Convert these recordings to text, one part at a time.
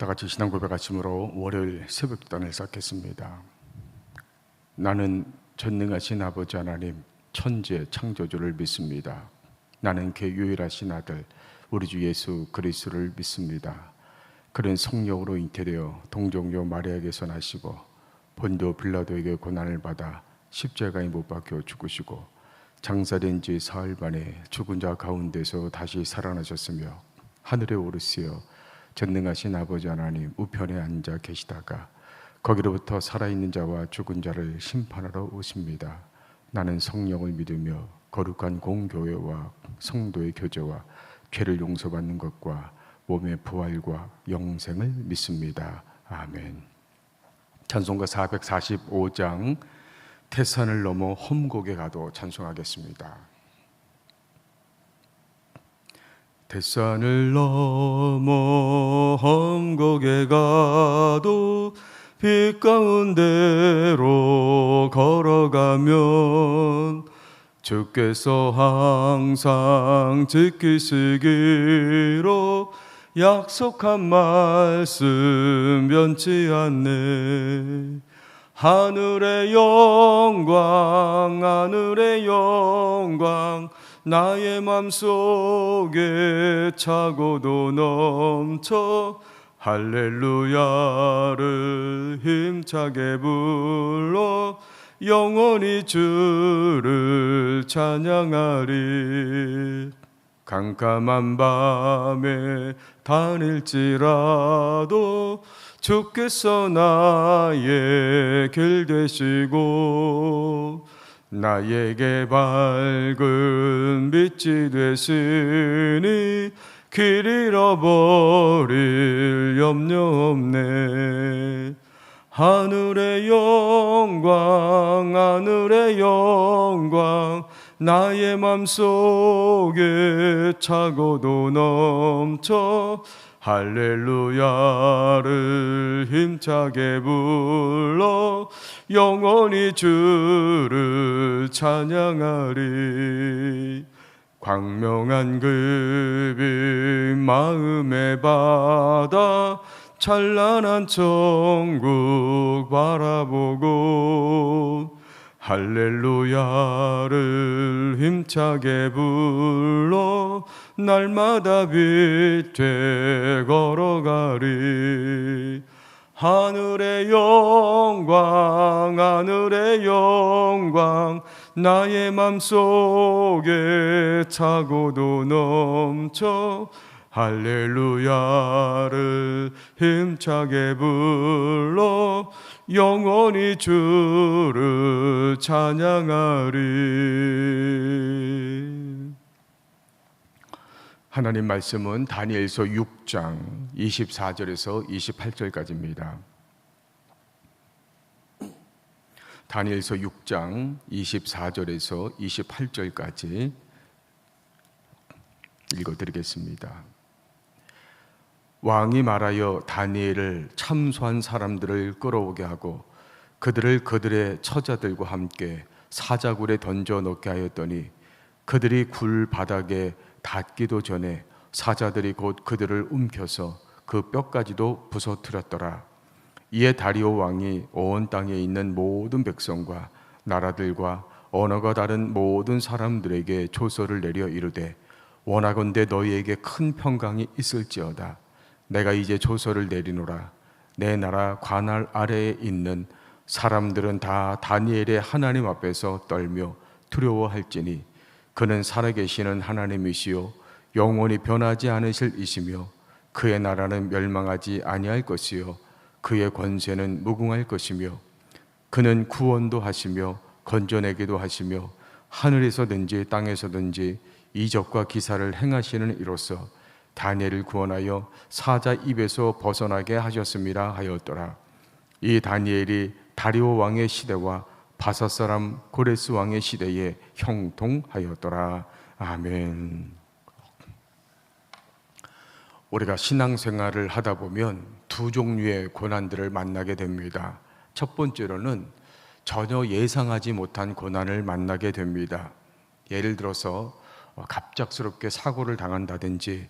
다 같이 신앙 고백하심으로 월요일 새벽기도를 쌓겠습니다. 나는 전능하신 아버지 하나님 천지의 창조주를 믿습니다. 나는 그 유일하신 아들 우리 주 예수 그리스도를 믿습니다. 그는 성령으로 잉태되어 동정녀 마리아에게서 나시고 본도 빌라도에게 고난을 받아 십자가에 못 박혀 죽으시고 장사된 지 사흘 만에 죽은 자 가운데서 다시 살아나셨으며 하늘에 오르시어 전능하신 아버지 하나님 우편에 앉아 계시다가 거기로부터 살아있는 자와 죽은 자를 심판하러 오십니다. 나는 성령을 믿으며 거룩한 공교회와 성도의 교제와 죄를 용서받는 것과 몸의 부활과 영생을 믿습니다. 아멘. 찬송가 445장 태산을 넘어 험곡에 가도 찬송하겠습니다. 태산을 넘어 험곡에 가도 빛 가운데로 걸어가면 주께서 항상 지키시기로 약속한 말씀 변치 않네. 하늘의 영광 하늘의 영광 나의 맘속에 차고도 넘쳐 할렐루야를 힘차게 불러 영원히 주를 찬양하리. 깜깜한 밤에 다닐지라도 주께서 나의 길 되시고 나에게 밝은 빛이 되시니 길 잃어버릴 염려 없네. 하늘의 영광 하늘의 영광 나의 맘속에 차고도 넘쳐 할렐루야를 힘차게 불러 영원히 주를 찬양하리. 광명한 그 빛 마음의 바다 찬란한 천국 바라보고 할렐루야를 힘차게 불러 날마다 빛에 걸어가리. 하늘의 영광 하늘의 영광 나의 맘속에 차고도 넘쳐 할렐루야를 힘차게 불러 영원히 주를 찬양하리. 하나님 말씀은 다니엘서 6장 24절에서 28절까지입니다. 다니엘서 6장 24절에서 28절까지 읽어드리겠습니다. 왕이 말하여 다니엘을 참소한 사람들을 끌어오게 하고 그들을 그들의 처자들과 함께 사자굴에 던져 넣게 하였더니 그들이 굴 바닥에 닿기도 전에 사자들이 곧 그들을 움켜서 그 뼈까지도 부서뜨렸더라. 이에 다리오 왕이 온 땅에 있는 모든 백성과 나라들과 언어가 다른 모든 사람들에게 조서를 내려 이르되 원하건대 너희에게 큰 평강이 있을지어다. 내가 이제 조서를 내리노라. 내 나라 관할 아래에 있는 사람들은 다 다니엘의 하나님 앞에서 떨며 두려워할지니 그는 살아계시는 하나님이시요 영원히 변하지 않으실 이시며 그의 나라는 멸망하지 아니할 것이요 그의 권세는 무궁할 것이며 그는 구원도 하시며 건져내기도 하시며 하늘에서든지 땅에서든지 이적과 기사를 행하시는 이로써 다니엘을 구원하여 사자 입에서 벗어나게 하셨습니다 하였더라. 이 다니엘이 다리오 왕의 시대와 바사 사람 고레스 왕의 시대에 형통하였더라. 아멘. 우리가 신앙생활을 하다 보면 두 종류의 고난들을 만나게 됩니다. 첫 번째로는 전혀 예상하지 못한 고난을 만나게 됩니다. 예를 들어서 갑작스럽게 사고를 당한다든지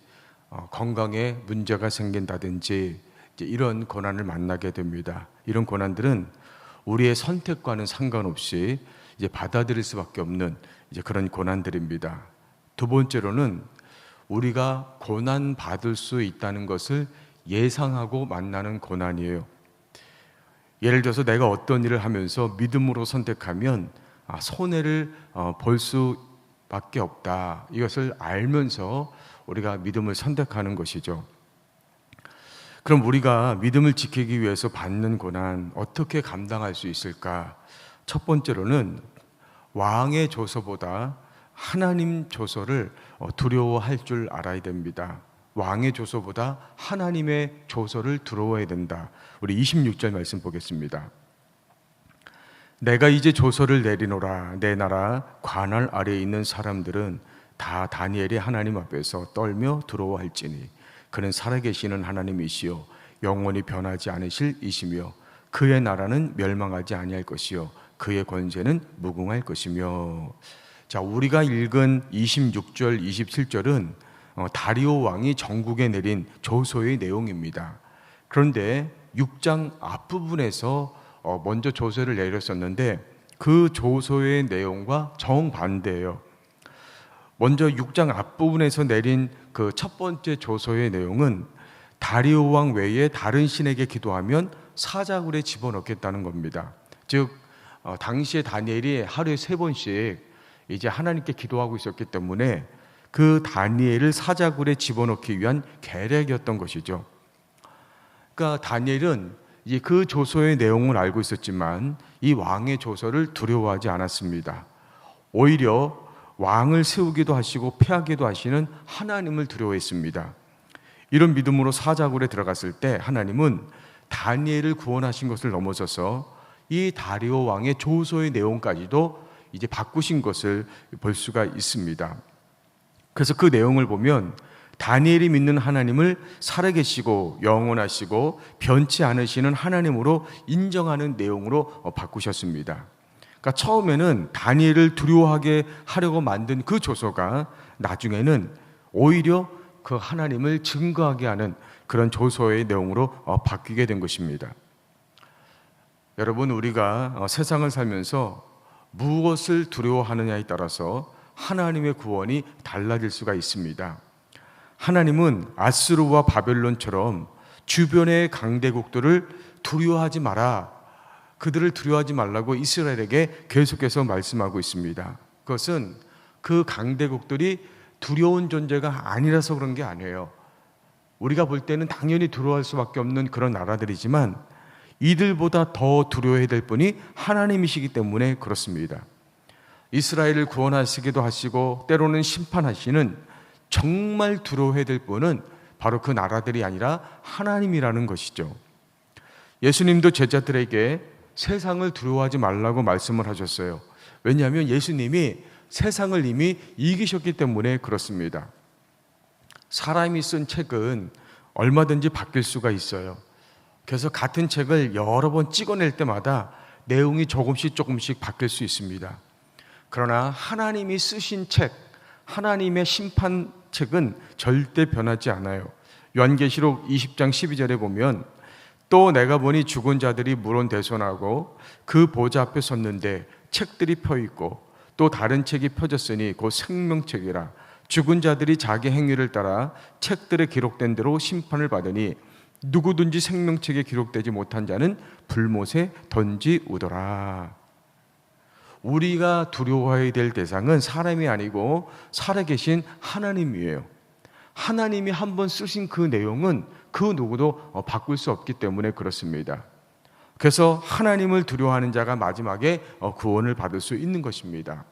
건강에 문제가 생긴다든지 이제 이런 고난을 만나게 됩니다. 이런 고난들은 우리의 선택과는 상관없이 이제 받아들일 수밖에 없는 이제 그런 고난들입니다. 두 번째로는 우리가 고난 받을 수 있다는 것을 예상하고 만나는 고난이에요. 예를 들어서 내가 어떤 일을 하면서 믿음으로 선택하면 손해를 볼 수밖에 없다. 이것을 알면서 우리가 믿음을 선택하는 것이죠. 그럼 우리가 믿음을 지키기 위해서 받는 고난 어떻게 감당할 수 있을까? 첫 번째로는 왕의 조서보다 하나님 조서를 두려워할 줄 알아야 됩니다. 왕의 조서보다 하나님의 조서를 두려워해야 된다. 우리 26절 말씀 보겠습니다. 내가 이제 조서를 내리노라. 내 나라 관할 아래에 있는 사람들은 다 다니엘의 하나님 앞에서 떨며 두려워할지니 그는 살아계시는 하나님이시요 영원히 변하지 않으실 이시며 그의 나라는 멸망하지 아니할 것이요 그의 권세는 무궁할 것이며. 자, 우리가 읽은 26절, 27절은 다리오 왕이 전국에 내린 조서의 내용입니다. 그런데 6장 앞부분에서 먼저 조서를 내렸었는데 그 조서의 내용과 정반대예요. 먼저 6장 앞부분에서 내린 그 첫 번째 조서의 내용은 다리오 왕 외에 다른 신에게 기도하면 사자굴에 집어넣겠다는 겁니다. 즉 당시에 다니엘이 하루에 3번씩 이제 하나님께 기도하고 있었기 때문에 그 다니엘을 사자굴에 집어넣기 위한 계략이었던 것이죠. 그러니까 다니엘은 이제 그 조서의 내용을 알고 있었지만 이 왕의 조서를 두려워하지 않았습니다. 오히려 왕을 세우기도 하시고 폐하기도 하시는 하나님을 두려워했습니다. 이런 믿음으로 사자굴에 들어갔을 때 하나님은 다니엘을 구원하신 것을 넘어서서 이 다리오 왕의 조서의 내용까지도 이제 바꾸신 것을 볼 수가 있습니다. 그래서 그 내용을 보면 다니엘이 믿는 하나님을 살아계시고 영원하시고 변치 않으시는 하나님으로 인정하는 내용으로 바꾸셨습니다. 그러니까 처음에는 다니엘을 두려워하게 하려고 만든 그 조서가 나중에는 오히려 그 하나님을 증거하게 하는 그런 조서의 내용으로 바뀌게 된 것입니다. 여러분, 우리가 세상을 살면서 무엇을 두려워하느냐에 따라서 하나님의 구원이 달라질 수가 있습니다. 하나님은 아스루와 바벨론처럼 주변의 강대국들을 두려워하지 마라, 그들을 두려워하지 말라고 이스라엘에게 계속해서 말씀하고 있습니다. 그것은 그 강대국들이 두려운 존재가 아니라서 그런 게 아니에요. 우리가 볼 때는 당연히 두려워할 수밖에 없는 그런 나라들이지만 이들보다 더 두려워해야 될 분이 하나님이시기 때문에 그렇습니다. 이스라엘을 구원하시기도 하시고 때로는 심판하시는 정말 두려워해야 될 분은 바로 그 나라들이 아니라 하나님이라는 것이죠. 예수님도 제자들에게 세상을 두려워하지 말라고 말씀을 하셨어요. 왜냐하면 예수님이 세상을 이미 이기셨기 때문에 그렇습니다. 사람이 쓴 책은 얼마든지 바뀔 수가 있어요. 그래서 같은 책을 여러 번 찍어낼 때마다 내용이 조금씩 바뀔 수 있습니다. 그러나 하나님이 쓰신 책, 하나님의 심판책은 절대 변하지 않아요. 요한계시록 20장 12절에 보면 또 내가 보니 죽은 자들이 물론대손하고 그 보좌 앞에 섰는데 책들이 펴있고 또 다른 책이 펴졌으니 곧 생명책이라. 죽은 자들이 자기 행위를 따라 책들에 기록된 대로 심판을 받으니 누구든지 생명책에 기록되지 못한 자는 불못에 던지우더라. 우리가 두려워해야 될 대상은 사람이 아니고 살아계신 하나님이에요. 하나님이 한번 쓰신 그 내용은 그 누구도 바꿀 수 없기 때문에 그렇습니다. 그래서 하나님을 두려워하는 자가 마지막에 구원을 받을 수 있는 것입니다.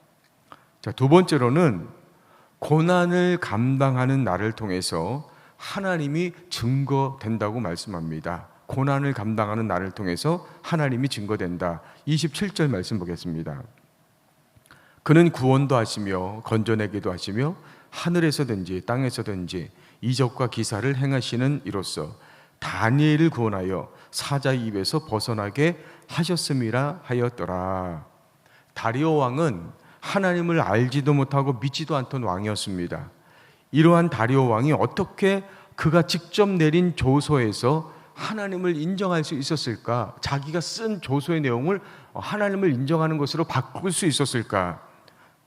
자, 두 번째로는 고난을 감당하는 나를 통해서 하나님이 증거된다고 말씀합니다. 고난을 감당하는 나를 통해서 하나님이 증거된다. 27절 말씀 보겠습니다. 그는 구원도 하시며 건져내기도 하시며 하늘에서든지 땅에서든지 이적과 기사를 행하시는 이로써 다니엘을 구원하여 사자의 입에서 벗어나게 하셨음이라 하였더라. 다리오 왕은 하나님을 알지도 못하고 믿지도 않던 왕이었습니다. 이러한 다리오 왕이 어떻게 그가 직접 내린 조서에서 하나님을 인정할 수 있었을까? 자기가 쓴 조서의 내용을 하나님을 인정하는 것으로 바꿀 수 있었을까?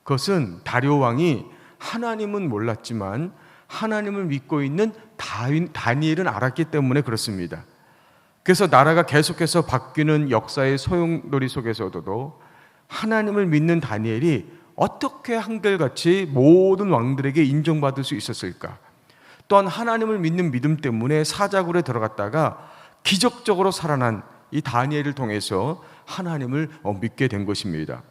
그것은 다리오 왕이 하나님은 몰랐지만 하나님을 믿고 있는 다니엘은 알았기 때문에 그렇습니다. 그래서 나라가 계속해서 바뀌는 역사의 소용돌이 속에서도 하나님을 믿는 다니엘이 어떻게 한결같이 모든 왕들에게 인정받을 수 있었을까? 또한 하나님을 믿는 믿음 때문에 사자굴에 들어갔다가 기적적으로 살아난 이 다니엘을 통해서 하나님을 믿게 된 것입니다.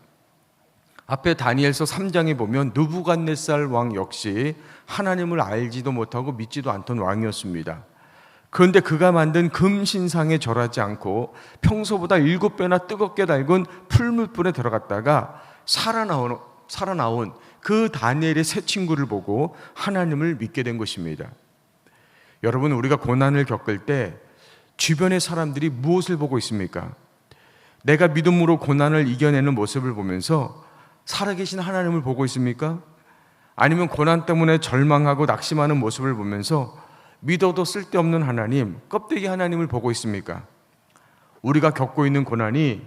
앞에 다니엘서 3장에 보면 느부갓네살 왕 역시 하나님을 알지도 못하고 믿지도 않던 왕이었습니다. 그런데 그가 만든 금신상에 절하지 않고 평소보다 7배나 뜨겁게 달군 풀물불에 들어갔다가 살아나온 그 다니엘의 세 친구를 보고 하나님을 믿게 된 것입니다. 여러분, 우리가 고난을 겪을 때 주변의 사람들이 무엇을 보고 있습니까? 내가 믿음으로 고난을 이겨내는 모습을 보면서 살아계신 하나님을 보고 있습니까? 아니면 고난 때문에 절망하고 낙심하는 모습을 보면서 믿어도 쓸데없는 하나님, 껍데기 하나님을 보고 있습니까? 우리가 겪고 있는 고난이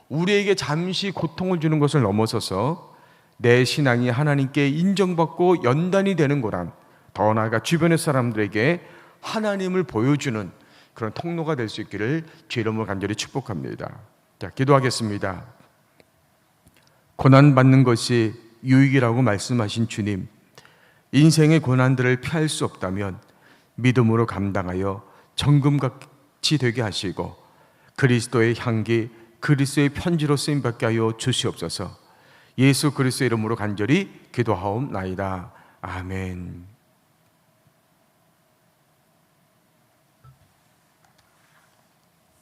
우리에게 잠시 고통을 주는 것을 넘어서서 내 신앙이 하나님께 인정받고 연단이 되는 고난, 더 나아가 주변의 사람들에게 하나님을 보여주는 그런 통로가 될 수 있기를 주의 이름으로 간절히 축복합니다. 자, 기도하겠습니다. 고난받는 것이 유익이라고 말씀하신 주님, 인생의 고난들을 피할 수 없다면 믿음으로 감당하여 정금같이 되게 하시고 그리스도의 향기, 그리스도의 편지로 쓰임받게 하여 주시옵소서. 예수 그리스도의 이름으로 간절히 기도하옵나이다. 아멘.